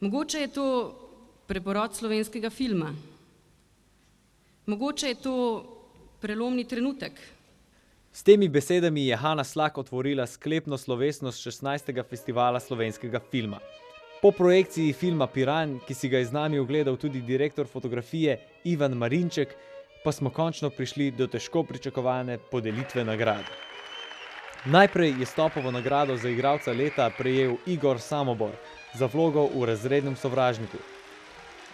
Mogoče je to preporod slovenskega filma. Mogoče je to prelomni trenutek. S temi besedami je Hana Slak otvorila sklepno slovesnost 16. festivala slovenskega filma. Po projekciji filma Piran, ki si ga je z nami ogledal tudi direktor fotografije Ivan Marinček, pa smo končno prišli do težko pričakovane podelitve nagrade. Najprej je Stopovo nagrado za igralca leta prejel Igor Samobor za vlogo v Razrednem sovražniku.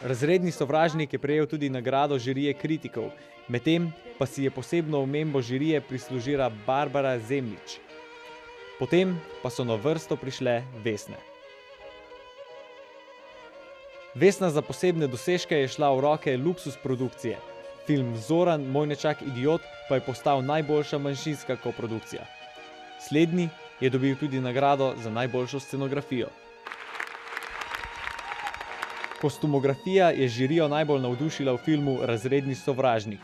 Razredni sovražnik je prejel tudi nagrado žirije kritikov, medtem pa si je posebno omembo žirije prislužila Barbara Zemljič. Potem pa so na vrsto prišle Vesne. Vesna za posebne dosežke je šla v roke Luxus produkcije. Film Zoran, moj nečak idiot pa je postal najboljša manjšinska koprodukcija. Slednji je dobil tudi nagrado za najboljšo scenografijo. Kostumografija je žirijo najbolj navdušila v filmu Razredni sovražnik.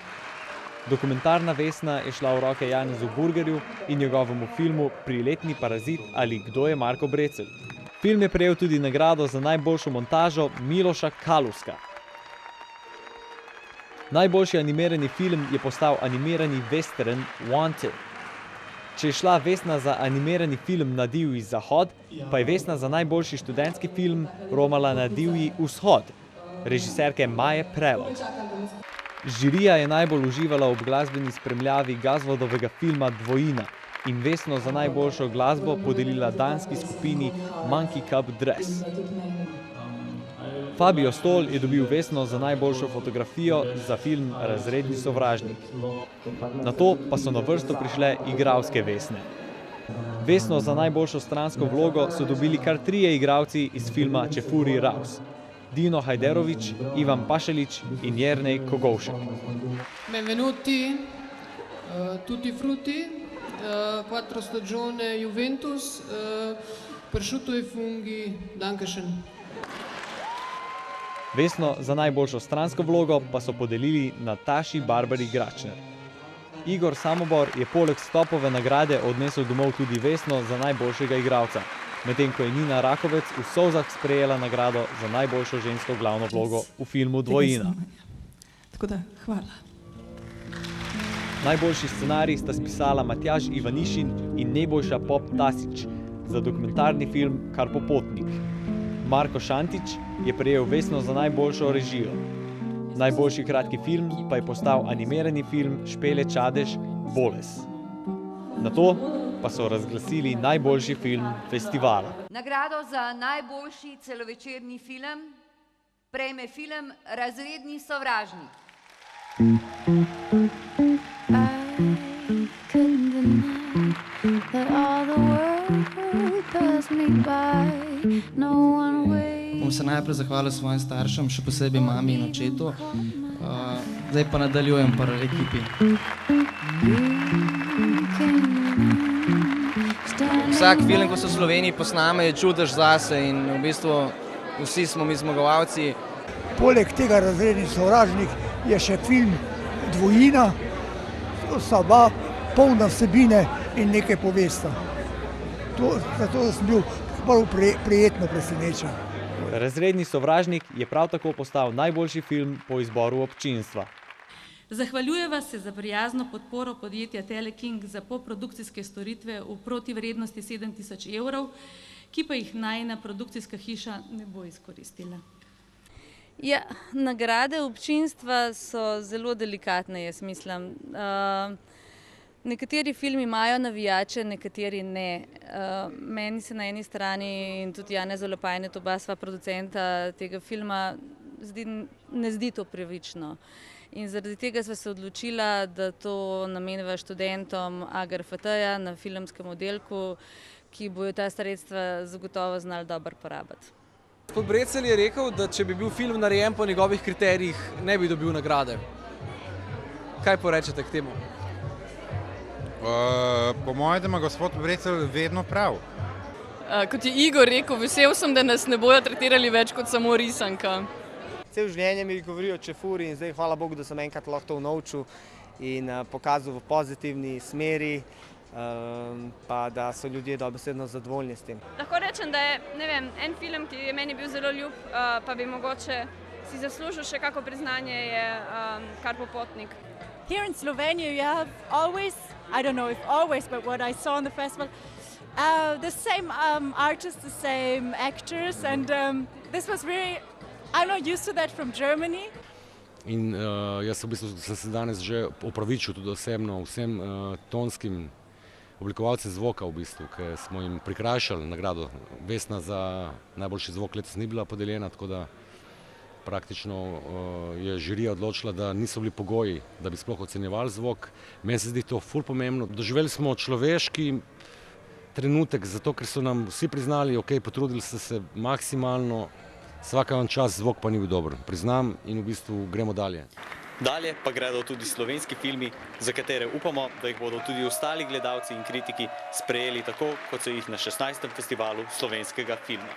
Dokumentarna Vesna je šla v roke Janezu Burgerju in njegovemu filmu Priletni parazit ali Kdo je Marko Brecelj. Film je prejel tudi nagrado za najboljšo montažo Miloša Kaluska. Najboljši animirani film je postal animirani western Wanted. Če je šla Vesna za animirani film Na divji zahod, pa je Vesna za najboljši študentski film romala Na divji vzhod, režiserke Maje Prelog. Žirija je najbolj uživala ob glasbeni spremljavi Gazvodovega filma Dvojina in Vesno za najboljšo glasbo podelila danski skupini Monkey Cub Dress. Fabio Stol je dobil Vesno za najboljšo fotografijo za film Razredni sovražnik. Nato pa so na vrsto prišle igralske Vesne. Vesno za najboljšo stransko vlogo so dobili kar 3 igralci iz filma Čefuri Raus. Dino Hajderović, Ivan Pašelić in Jernej Kogovšek. Benvenuti, tutti frutti, 4 stagione Juventus, prosciutto e funghi, dankeschön. Vesno za najboljšo stransko vlogo pa so podelili Nataši Barbari Gračner. Igor Samobor je poleg Stopove nagrade odnesel domov tudi Vesno za najboljšega igralca, medtem ko je Nina Rakovec v solzah sprejela nagrado za najboljšo žensko glavno vlogo v filmu Dvojina. Tako da, hvala. Najboljši scenarij sta spisala Matjaž Ivanišin in Nebojša Pop Tasić za dokumentarni film Karpopotnik. Marko Šantić je prejel Vesno za najboljšo režijo. Najboljši kratki film pa je postal animirani film Špele Čadež Boles. Nato pa so razglasili najboljši film festivala. Nagrado za najboljši celovečerni film prejme film Razredni sovražnik. Bom se najprej zahvalil svojim staršem, še posebej mami in očetu. Zdaj pa nadaljujem pri ekipi. Vsak film, ko se v Sloveniji posname, je čudež zase in v bistvu vsi smo mi zmagovalci. Poleg tega Razredni sovražnik je še film Dvojina, oba polna vsebine in nekaj povesta. Zato sem bil bolj prijetno presenečen. Razredni sovražnik je prav tako postal najboljši film po izboru občinstva. Zahvaljujeva se za prijazno podporo podjetja Teleking za poprodukcijske storitve v protivrednosti 7000 evrov, ki pa jih najina produkcijska hiša ne bo izkoristila. Ja, nagrade občinstva so zelo delikatne, jaz mislim. Nekateri filmi imajo navijače, nekateri ne. Meni se na eni strani in tudi Janezu Lopajnetu, oba sva producenta tega filma, ne zdi to pravično. In zaradi tega sva se odločila, da to nameniva študentom AGRFT-ja na filmskem oddelku, ki bojo ta sredstva zagotovo znali dobro porabiti. Gospod Brecelj je rekel, da če bi bil film narejen po njegovih kriterijih, ne bi dobil nagrade. Kaj porečete k temu? Po mojem, da ima gospod Brecelj vedno prav. Kot je Igor rekel, vesel sem, da nas ne bojo tretirali več kot samo risanka. Cel življenje mi govorijo o Čefuri in zdaj hvala Bogu, da sem enkrat lahko to naučil in pokazal v pozitivni smeri. pa da so ljudje dobesedno zadovoljni s tem. Lahko rečem, da je, ne vem, en film, ki je meni bil zelo ljub, pa bi mogoče si zaslužil še kako priznanje, je Kar popotnik. Here in Slovenia you have always, I don't know if always, but what I saw on the festival, the same artists, the same actors, and this was really, I'm not used to that from Germany. In jaz v bistvu sem se danes že opravičil tudi osebno vsem tonskim oblikovalcem zvoka v bistvu, ker smo jim prikrajšali nagrado. Vesna za najboljši zvok letos ni bila podeljena, tako da praktično je žirija odločila, da niso bili pogoji, da bi sploh ocenjevali zvok. Meni se zdi to ful pomembno. Doživeli smo človeški trenutek, zato ker so nam vsi priznali, ok, potrudili ste se maksimalno, vsaka vam čas, zvok pa ni bil dober. Priznam in v bistvu gremo dalje. Dalje pa gredo tudi slovenski filmi, za katere upamo, da jih bodo tudi ostali gledalci in kritiki sprejeli tako, kot so jih na 16. festivalu slovenskega filma.